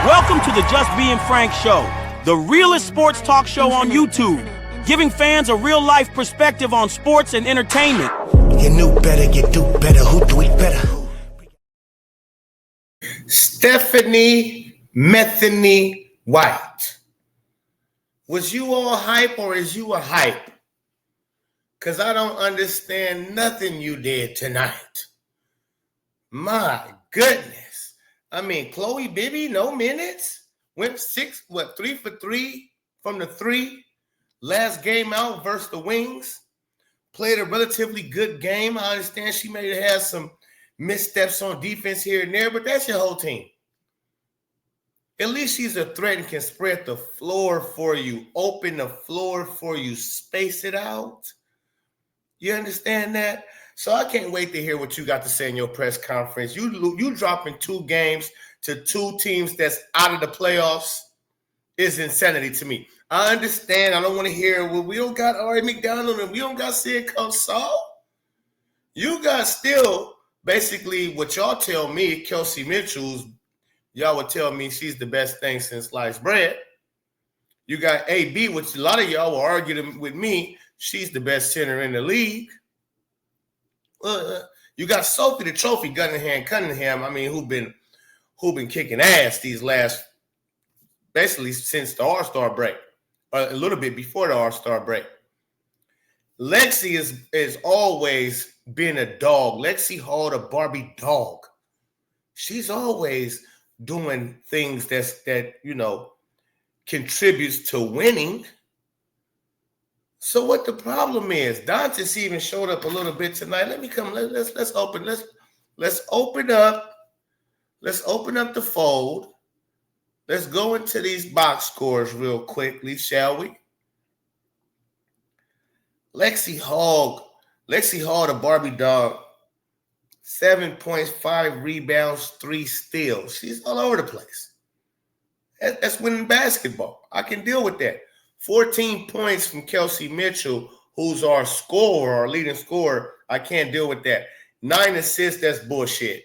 Welcome to the Just Being Frank Show, the realest sports talk show on YouTube, giving fans a real-life perspective on sports and entertainment. You knew better, you do better. Who do it better? Stephanie Metheny White. Was you all hype or is you a hype? Because I don't understand nothing you did tonight. My goodness. I mean, Chloe Bibby, no minutes. Went 3 for 3 from the 3. Last game out versus the Wings. Played a relatively good game. I understand she may have had some missteps on defense here and there, but that's your whole team. At least she's a threat and can spread the floor for you, open the floor for you, space it out. You understand that? So I can't wait to hear what you got to say in your press conference. You dropping 2 games to 2 teams that's out of the playoffs is insanity to me. I understand. I don't want to hear, well, we don't got Ari McDonald and we don't got Sid Saul. You got still basically what y'all tell me, Kelsey Mitchell, y'all would tell me she's the best thing since sliced bread. You got AB, which a lot of y'all will argue with me, she's the best center in the league. You got Sophie the Trophy Cunningham, I mean, who been kicking ass these last, basically since the All-Star break, a little bit before the All-Star break. Lexi is always been a dog. Lexi Hall, the Barbie dog. She's always doing things that contributes to winning. So what the problem is? Dantas even showed up a little bit tonight. Let's open up the fold. Let's go into these box scores real quickly, shall we? Lexi Hall, the Barbie dog, 7 points, 5 rebounds, 3 steals. She's all over the place. That's winning basketball. I can deal with that. 14 points from Kelsey Mitchell, who's our leading scorer. I can't deal with that. 9 assists, that's bullshit.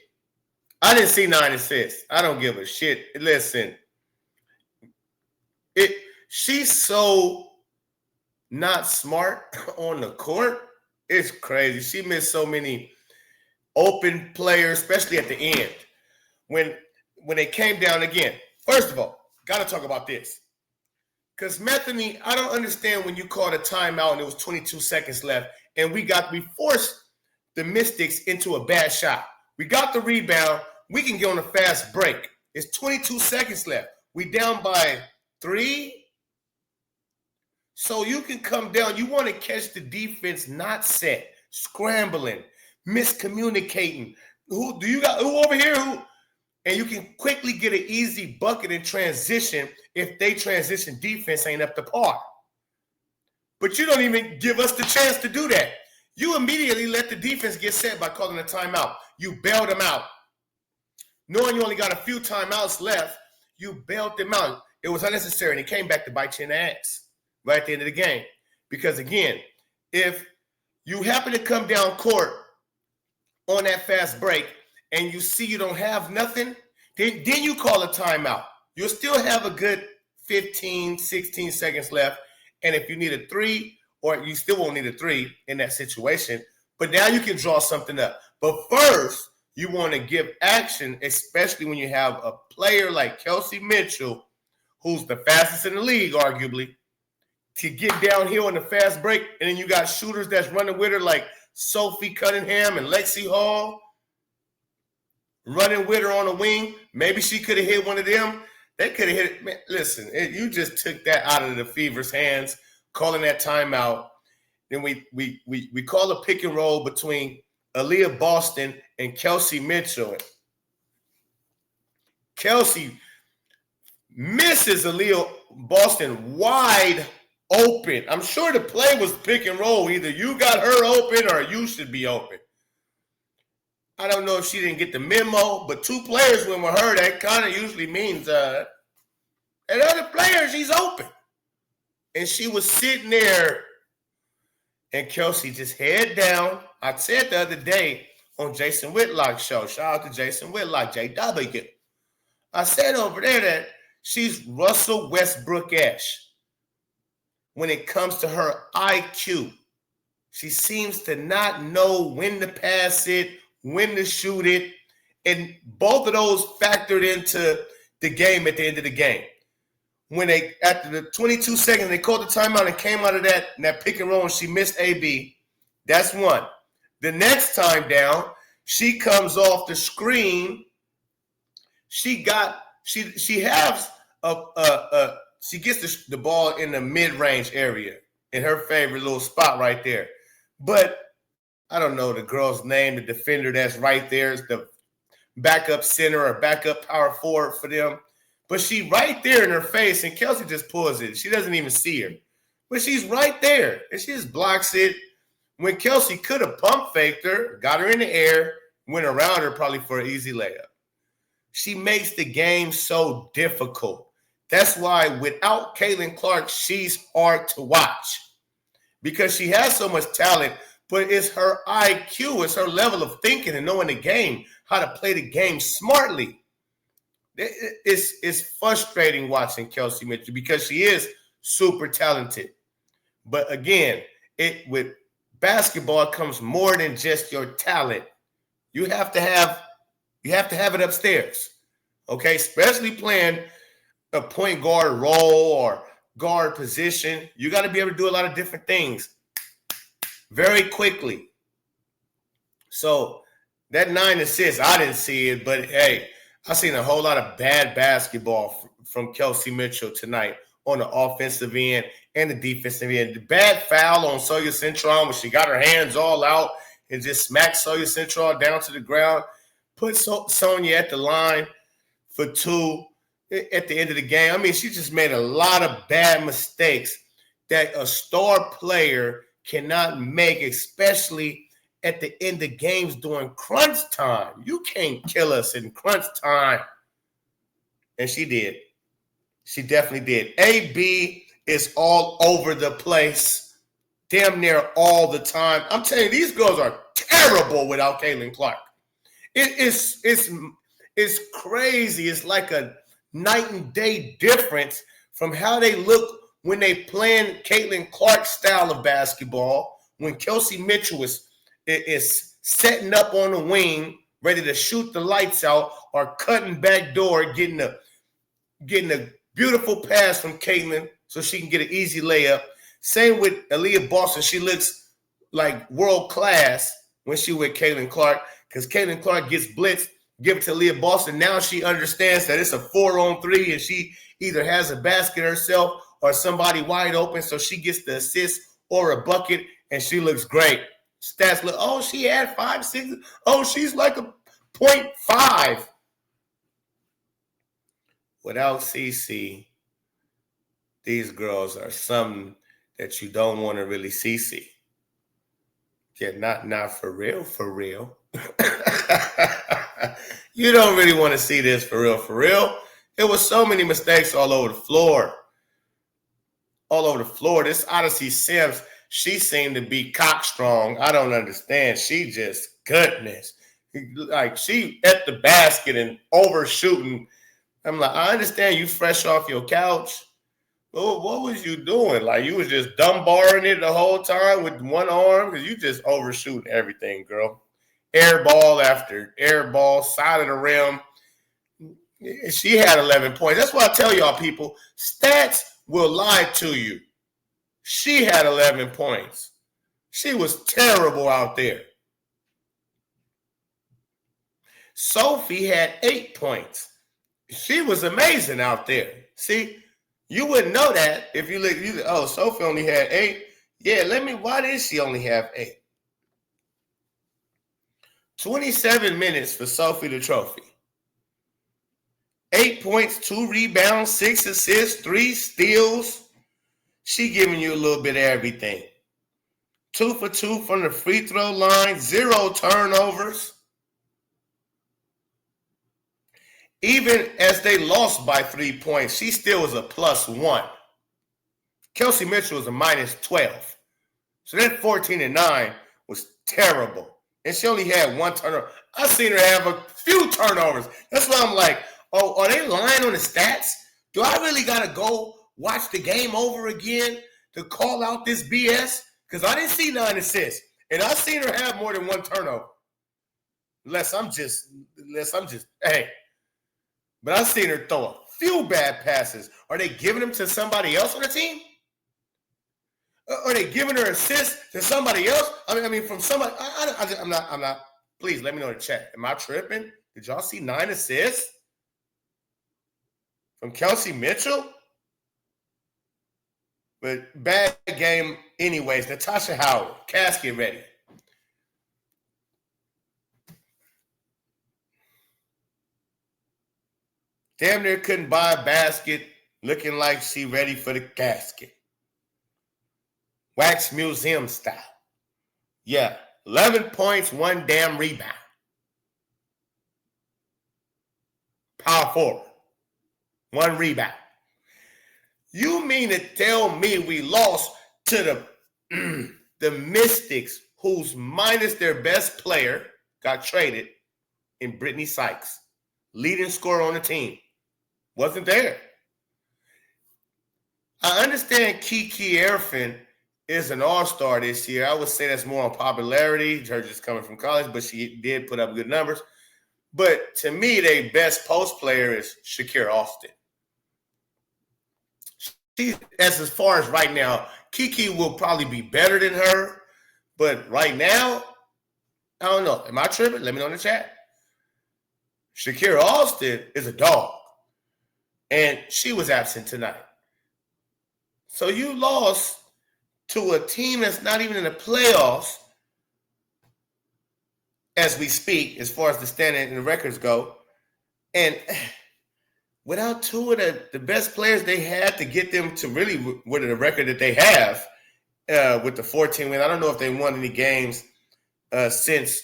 I didn't see 9 assists. I don't give a shit. Listen, she's so not smart on the court. It's crazy. She missed so many open players, especially at the end. When they came down again. First of all, got to talk about this. Because Metheny, I don't understand when you called a timeout and it was 22 seconds left, and we forced the Mystics into a bad shot. We got the rebound. We can get on a fast break. It's 22 seconds left. We down by 3. So you can come down. You want to catch the defense not set, scrambling, miscommunicating. Who over here? And you can quickly get an easy bucket in transition if they transition defense ain't up to par. But you don't even give us the chance to do that. You immediately let the defense get set by calling a timeout. You bailed them out. Knowing you only got a few timeouts left, you bailed them out. It was unnecessary, and it came back to bite you in the ass right at the end of the game. Because, again, if you happen to come down court on that fast break and you see you don't have nothing, then you call a timeout. You'll still have a good 15, 16 seconds left. And if you need a 3, or you still won't need a 3 in that situation, but now you can draw something up. But first, you want to give action, especially when you have a player like Kelsey Mitchell, who's the fastest in the league, arguably, to get downhill in the fast break. And then you got shooters that's running with her like Sophie Cunningham and Lexi Hall, running with her on the wing. Maybe she could have hit one of them. They could have hit it. Man, listen, you just took that out of the Fever's hands, calling that timeout. Then we call a pick and roll between Aaliyah Boston and Kelsey Mitchell. Kelsey misses Aaliyah Boston wide open. I'm sure the play was pick and roll. Either you got her open or you should be open. I don't know if she didn't get the memo, but 2 players when with her, that kind of usually means and other players, she's open. And she was sitting there, and Kelsey just head down. I said the other day on Jason Whitlock's show, shout out to Jason Whitlock, JW. I said over there that she's Russell Westbrook-esque when it comes to her IQ. She seems to not know when to pass it, when to shoot it, and both of those factored into the game at the end of the game. When they, after the 22 seconds, they called the timeout and came out of that pick and roll and she missed AB. That's one. The next time down, she comes off the screen. She has she gets the ball in the mid-range area in her favorite little spot right there. But I don't know the girl's name, the defender that's right there is the backup center or backup power forward for them. But she right there in her face, and Kelsey just pulls it. She doesn't even see her. But she's right there, and she just blocks it. When Kelsey could have pump faked her, got her in the air, went around her probably for an easy layup. She makes the game so difficult. That's why without Caitlin Clark, she's hard to watch. Because she has so much talent, but it's her IQ, it's her level of thinking and knowing the game, how to play the game smartly. It's frustrating watching Kelsey Mitchell because she is super talented. But again, with basketball comes more than just your talent. You have to have it upstairs. Okay, especially playing a point guard role or guard position. You got to be able to do a lot of different things very quickly. So that 9 assists, I didn't see it, but hey, I've seen a whole lot of bad basketball from Kelsey Mitchell tonight on the offensive end and the defensive end. The bad foul on Sawyer Centron when she got her hands all out and just smacked Sawyer Centron down to the ground, put Sonya at the line for 2 at the end of the game. I mean, she just made a lot of bad mistakes that a star player cannot make, especially at the end of games during crunch time. You can't kill us in crunch time. And she did. She definitely did. AB is all over the place, damn near all the time. I'm telling you, these girls are terrible without Caitlin Clark. It's crazy. It's like a night and day difference from how they look when they playing Caitlin Clark's style of basketball, when Kelsey Mitchell is setting up on the wing, ready to shoot the lights out, or cutting back door, getting a beautiful pass from Caitlin so she can get an easy layup. Same with Aaliyah Boston. She looks like world class when she with Caitlin Clark because Caitlin Clark gets blitzed, give it to Aaliyah Boston. Now she understands that it's a 4-on-3 and she either has a basket herself or somebody wide open, so she gets the assist or a bucket, and she looks great. Stats look, oh, she had 5, 6. Oh, she's like a 0.5. Without CC, these girls are something that you don't want to really CC. Yeah, not for real, for real. You don't really want to see this for real, for real. There was so many mistakes all over the floor. All over the floor. This Odyssey Sims, she seemed to be cockstrong. I don't understand. She just, goodness. Like, she at the basket and overshooting. I'm like, I understand you fresh off your couch. But what was you doing? Like, you was just dumb-barring it the whole time with one arm? Because you just overshooting everything, girl. Air ball after air ball, side of the rim. She had 11 points. That's why I tell y'all, people, stats will lie to you. She had 11 points. She was terrible out there. Sophie had 8 points. She was amazing out there. See, you wouldn't know that if you look. Oh, Sophie only had 8. Yeah, why did she only have 8? 27 minutes for Sophie the Trophy. 8 points, 2 rebounds, 6 assists, 3 steals. She giving you a little bit of everything. 2 for 2 from the free throw line, 0 turnovers. Even as they lost by 3 points, she still was a +1. Kelsey Mitchell was a -12. So that 14-9 was terrible. And she only had 1 turnover. I've seen her have a few turnovers. That's why I'm like, Oh, are they lying on the stats? Do I really got to go watch the game over again to call out this BS? Because I didn't see 9 assists. And I've seen her have more than 1 turnover. Unless I'm just, hey. But I've seen her throw a few bad passes. Are they giving them to somebody else on the team? Are they giving her assists to somebody else? I mean, from somebody. I'm not. Please let me know in the chat. Am I tripping? Did y'all see 9 assists from Kelsey Mitchell? But bad game anyways. Natasha Howard, casket ready. Damn near couldn't buy a basket, looking like she ready for the casket. Wax museum style. Yeah, 11 points, 1 damn rebound. Power forward. 1 rebound. You mean to tell me we lost to the Mystics, who's minus their best player, got traded, in Brittany Sykes, leading scorer on the team? Wasn't there. I understand Kiki Erfin is an all-star this year. I would say that's more on popularity. Her just coming from college, but she did put up good numbers. But to me, their best post player is Shakira Austin. As far as right now, Kiki will probably be better than her. But right now, I don't know. Am I tripping? Let me know in the chat. Shakira Austin is a dog. And she was absent tonight. So you lost to a team that's not even in the playoffs as we speak, as far as the standing and the records go. And without 2 of the best players they had to get them to really with the record that they have with the 14 win. I don't know if they won any games since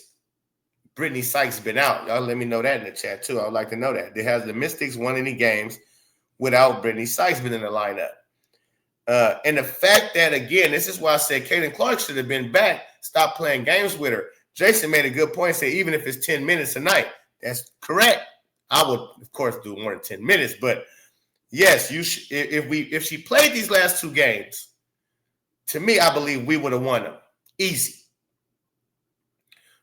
Brittany Sykes been out. Y'all let me know that in the chat too. I would like to know that. Has the Mystics won any games without Brittany Sykes being in the lineup? And the fact that, again, this is why I said Caitlin Clark should have been back, stop playing games with her. Jason made a good point, say even if it's 10 minutes a night. That's correct. I would, of course, do more than 10 minutes. But, yes, if she played these last 2 games, to me, I believe we would have won them. Easy.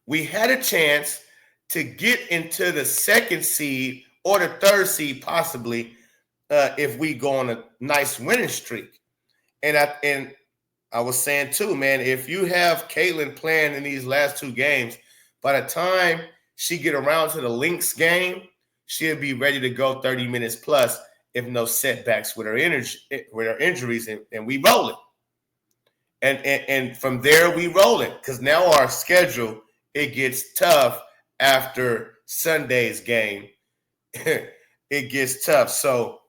We had a chance to get into the 2nd seed or the 3rd seed possibly if we go on a nice winning streak. And I was saying too, man, if you have Caitlin playing in these last 2 games, by the time she get around to the Lynx game, she'll be ready to go 30 minutes plus if no setbacks with her injuries, and we rolling. And from there we rolling, because now our schedule, it gets tough after Sunday's game. It gets tough. So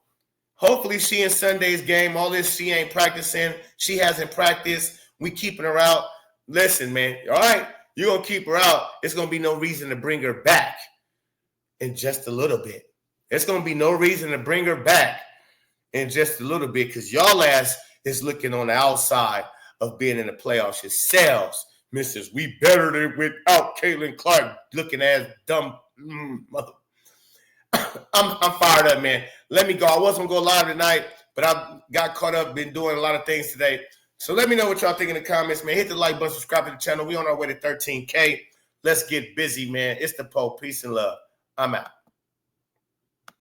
hopefully she in Sunday's game, all this she ain't practicing, she hasn't practiced, we keeping her out. Listen, man, all right, you're going to keep her out. It's going to be no reason to bring her back in just a little bit. There's going to be no reason to bring her back in just a little bit because y'all ass is looking on the outside of being in the playoffs yourselves. Mrs. We better than without Caitlin Clark looking as dumb. I'm fired up, man. Let me go. I wasn't going to go live tonight, but I got caught up, been doing a lot of things today. So let me know what y'all think in the comments, man. Hit the like button, subscribe to the channel. We on our way to 13K. Let's get busy, man. It's the Pope. Peace and love. I'm out.